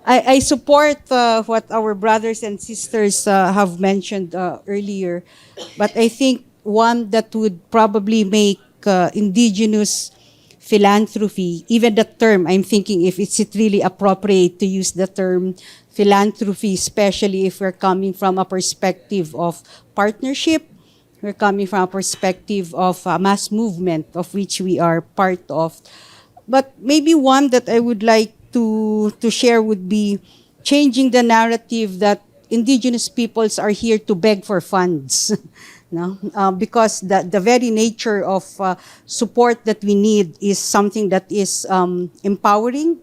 I support what our brothers and sisters have mentioned earlier, but I think one that would probably make indigenous philanthropy, even the term, I'm thinking if it's really appropriate to use the term philanthropy, especially if we're coming from a perspective of partnership, we're coming from a perspective of a mass movement of which we are part of. But maybe one that I would like to share would be changing the narrative that indigenous peoples are here to beg for funds. No? Because the very nature of support that we need is something that is empowering,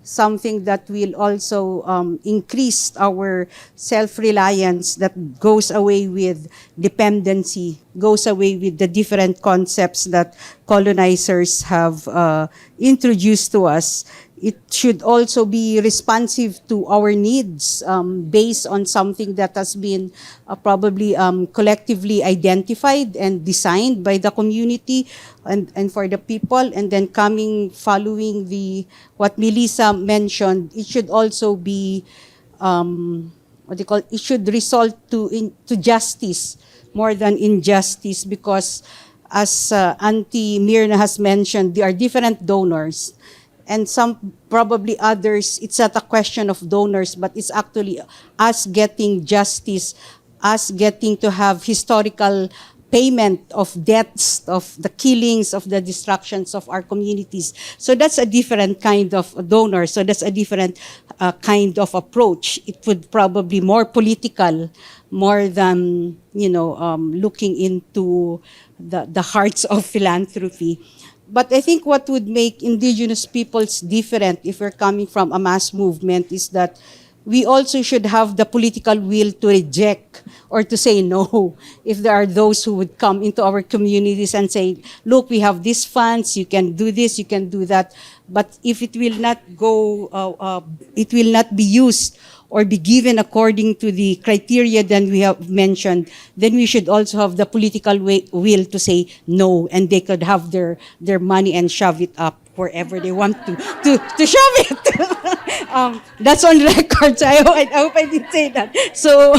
something that will also increase our self-reliance, that goes away with dependency, goes away with the different concepts that colonizers have introduced to us. It should also be responsive to our needs, based on something that has been probably collectively identified and designed by the community and for the people. And then following what Melissa mentioned, it should also be, it should result to justice more than injustice, because as Auntie Myrna has mentioned, there are different donors. And some, probably others, it's not a question of donors, but it's actually us getting justice, us getting to have historical payment of debts, of the killings, of the destructions of our communities. So that's a different kind of donor. So that's a different kind of approach. It would probably more political, more than, looking into the hearts of philanthropy. But I think what would make indigenous peoples different if we're coming from a mass movement is that we also should have the political will to reject or to say no. If there are those who would come into our communities and say, look, we have these funds, you can do this, you can do that. But if it will not it will not be used or be given according to the criteria that we have mentioned, then we should also have the political will to say no, and they could have their money and shove it up wherever they want to shove it. That's on record, so I hope I didn't say that. So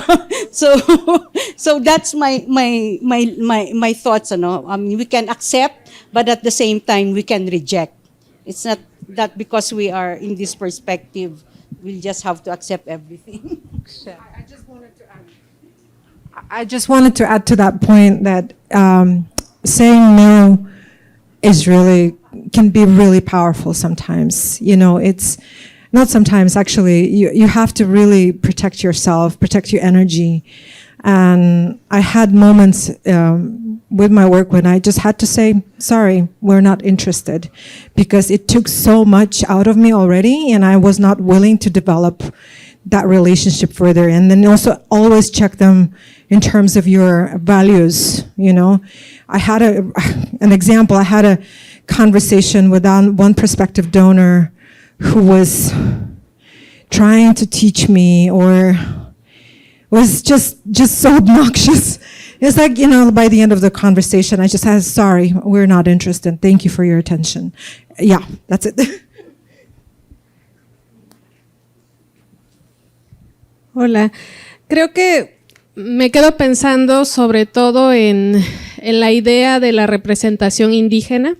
that's my thoughts. We can accept, but at the same time we can reject. It's not that because we are in this perspective, we'll just have to accept everything. I just wanted to add to that point that saying no can be really powerful sometimes. It's not sometimes, actually. You have to really protect yourself, protect your energy. And I had moments with my work when I just had to say, sorry, we're not interested, because it took so much out of me already, and I was not willing to develop that relationship further. And then also always check them in terms of your values. I had an example. I had a conversation with one prospective donor who was trying to teach me, or was just so obnoxious. It's like, by the end of the conversation, I just said, sorry, we're not interested. Thank you for your attention. Yeah, that's it. Hola, creo que me quedo pensando sobre todo en la idea de la representación indígena.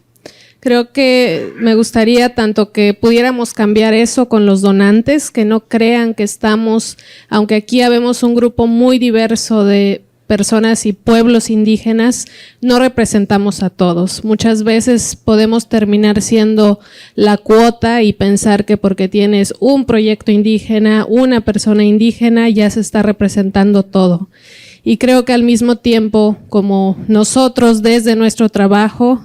Creo que me gustaría tanto que pudiéramos cambiar eso con los donantes, que no crean que estamos, aunque aquí habemos un grupo muy diverso de personas y pueblos indígenas no representamos a todos. Muchas veces podemos terminar siendo la cuota y pensar que porque tienes un proyecto indígena, una persona indígena, ya se está representando todo. Y creo que al mismo tiempo, como nosotros desde nuestro trabajo,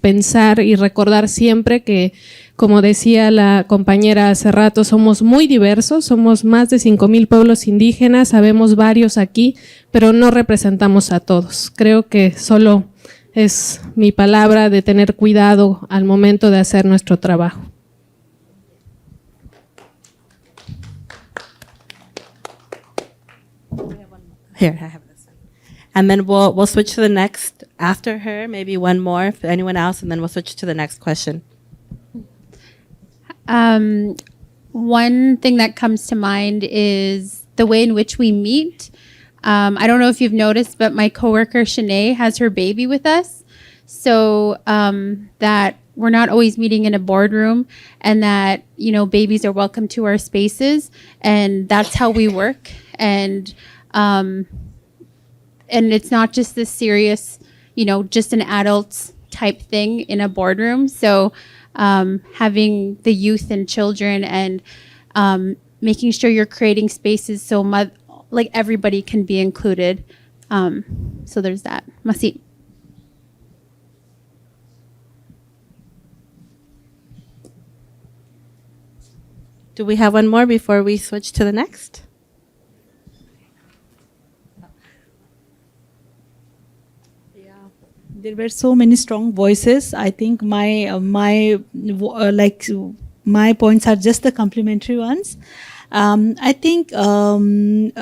pensar y recordar siempre que, como decía la compañera hace rato, somos muy diversos, somos más de 5,000 pueblos indígenas, sabemos varios aquí, pero no representamos a todos. Creo que solo es mi palabra de tener cuidado al momento de hacer nuestro trabajo. Here, I have this. And then we'll switch to the next after her, maybe one more for anyone else, and then we'll switch to the next question. One thing that comes to mind is the way in which we meet. I don't know if you've noticed, but my coworker Shanae has her baby with us. So that we're not always meeting in a boardroom, and that, you know, babies are welcome to our spaces, and that's how we work. And it's not just this serious, you know, just an adult type thing in a boardroom. So having the youth and children and making sure you're creating spaces so like everybody can be included. So there's that. Masi. Do we have one more before we switch to the next? There were so many strong voices. I think my points are just the complementary ones. I think when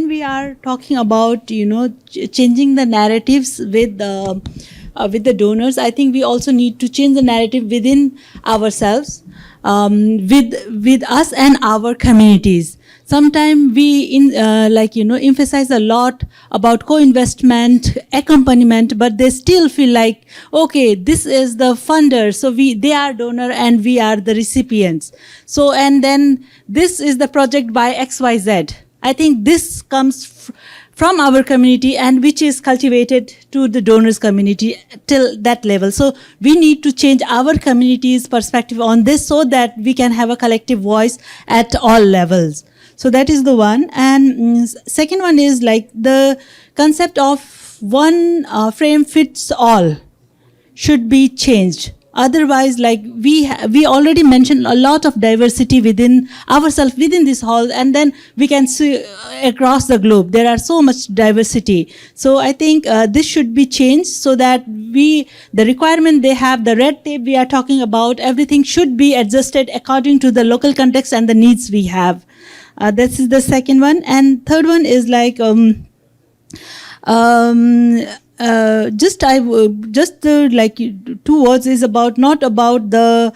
we are talking about, you know, changing the narratives with the donors, I think we also need to change the narrative within ourselves, with us and our communities. Sometimes we emphasize a lot about co-investment, accompaniment, but they still feel like, okay, this is the funder, so they are donor and we are the recipients. So, and then this is the project by XYZ. I think this comes from our community and which is cultivated to the donors community till that level. So we need to change our community's perspective on this so that we can have a collective voice at all levels. So that is the one. And second one is like the concept of one frame fits all should be changed. Otherwise, like we already mentioned a lot of diversity within ourselves, within this hall, and then we can see across the globe, there are so much diversity. So I think this should be changed so that the requirement they have, the red tape we are talking about, everything should be adjusted according to the local context and the needs we have. This is the second one. And third one is like, like 2 words is about, not about the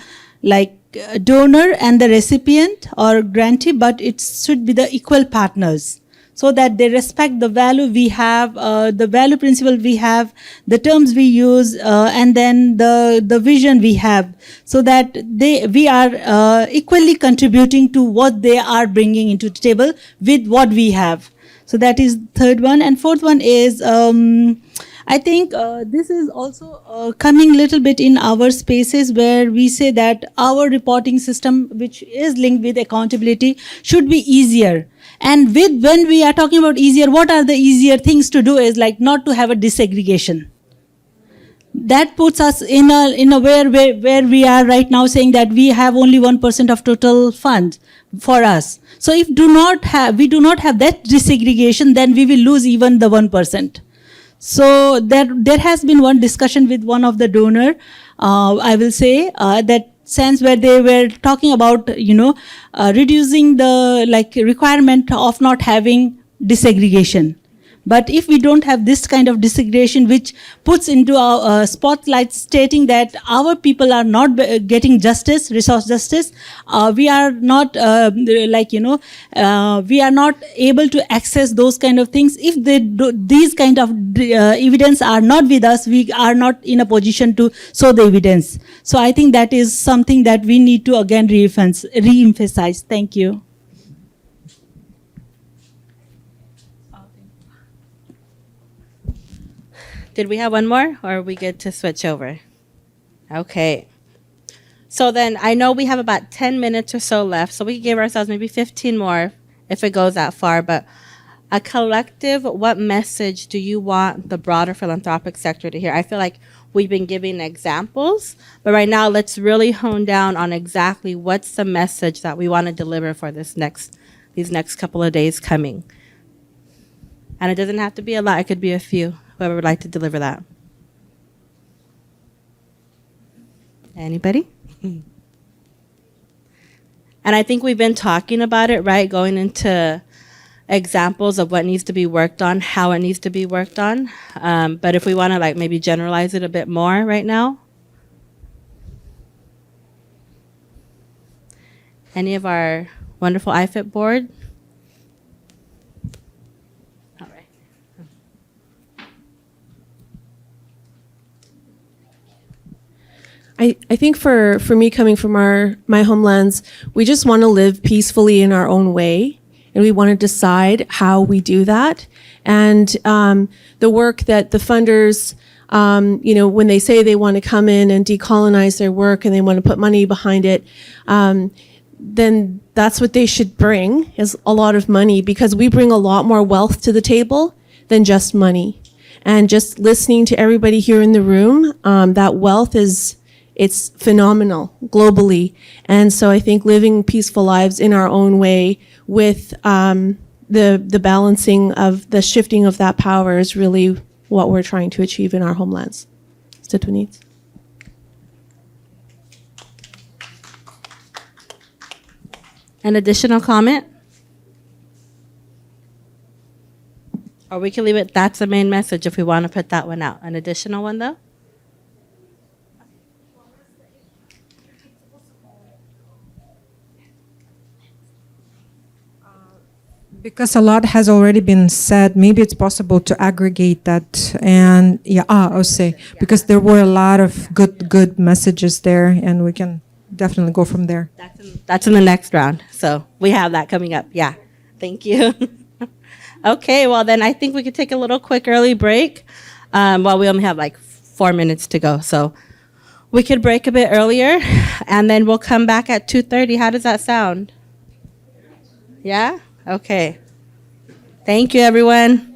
donor and the recipient or grantee, but it should be the equal partners so that they respect the value we have, the value principle we have, the terms we use, and then the vision we have, so that we are equally contributing to what they are bringing into the table with what we have. So that is third one. And fourth one is, I think this is also coming a little bit in our spaces where we say that our reporting system, which is linked with accountability, should be easier. And when we are talking about easier, what are the easier things to do is like not to have a disaggregation. That puts us in a where we are right now saying that we have only 1% of total fund for us. So if we do not have that disaggregation, then we will lose even the 1%. So there has been one discussion with one of the donor, I will say, that sense where they were talking about, reducing the requirement of not having disaggregation. But if we don't have this kind of disaggregation, which puts into our spotlight stating that our people are not getting justice, resource justice, we are not, we are not able to access those kind of things. If these kind of evidence are not with us, we are not in a position to show the evidence. So I think that is something that we need to again re-emphasize. Thank you. Did we have one more, or are we good to switch over? Okay. So then I know we have about 10 minutes or so left, so we can give ourselves maybe 15 more if it goes that far. But a collective, what message do you want the broader philanthropic sector to hear? I feel like we've been giving examples, but right now let's really hone down on exactly what's the message that we want to deliver for these next couple of days coming. And it doesn't have to be a lot, it could be a few, whoever would like to deliver that. Anybody? And I think we've been talking about it, right? Going into examples of what needs to be worked on, how it needs to be worked on. But if we want to like maybe generalize it a bit more right now. Any of our wonderful IFIT board? All right. I think for me coming from my homelands, we just want to live peacefully in our own way, and we want to decide how we do that. And the work that the funders, when they say they want to come in and decolonize their work and they want to put money behind it, then that's what they should bring, is a lot of money, because we bring a lot more wealth to the table than just money. And just listening to everybody here in the room, that wealth it's phenomenal globally. And so I think living peaceful lives in our own way with the balancing of the shifting of that power is really what we're trying to achieve in our homelands. Stetonitz. An additional comment? Or we can leave it, that's the main message if we want to put that one out. An additional one though? Because a lot has already been said, maybe it's possible to aggregate that. And I would say, because there were a lot of good messages there, and we can definitely go from there. That's in the next round. So we have that coming up. Yeah. Thank you. Okay, well then I think we could take a little quick early break. Well, we only have like 4 minutes to go. So we could break a bit earlier, and then we'll come back at 2:30. How does that sound? Yeah? Okay. Thank you, everyone.